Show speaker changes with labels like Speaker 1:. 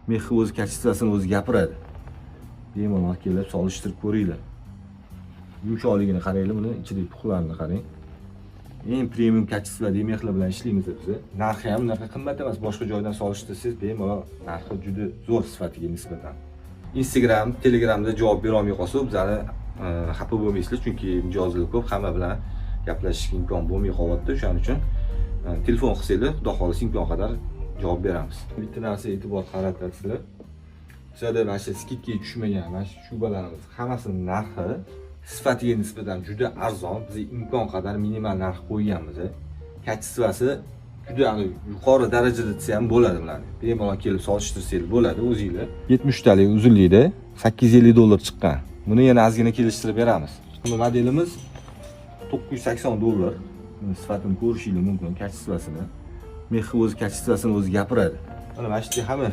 Speaker 1: Mexi o'z kachestvasini o'zi gapiradi. Bemalol kelib solishtirib ko'ringlar. Yumshoqligini qaranglar, buni ichidagi puxlarini qarang. Eng premium kachestva mexlar bilan ishlaymiz biz. Narxi ham unaqa qimmat emas. Boshqa joydan solishtirsangiz bemalol narxi juda zo'r sifatiga nisbatan. Instagram, Telegramda javob bera olmay qolsa, bizlarni xafa bo'lmaysizlar, chunki mijozlar ko'p, hamma bilan gaplashishga imkon bo'lmay qolyapti. Shuning uchun telefon qilsanglar, xudo xolisa imkon qadar javob beramiz. Bitta narsa e'tibor qaratasizlar. Bizda mana shu skidga tushmagan mana shu shubalarimiz hammasining narxi sifatiga nisbatan juda arzon. Biz imkon qadar minimal narx qo'yganmiz. Kachestvasi juda yuqori darajada desa ham bo'ladi bularni. Bemalol kelib solishtirsangiz bo'ladi o'zingizlar. 70 talik uzunlikda $850 chiqqan. Buni yana ozgina kelishtirib beramiz. Bu modelimiz $980. Buni sifatini ko'rishingiz mumkin kachestvasini. Mexi o'z kachestvasini o'zi gapiradi. Mana shu hamma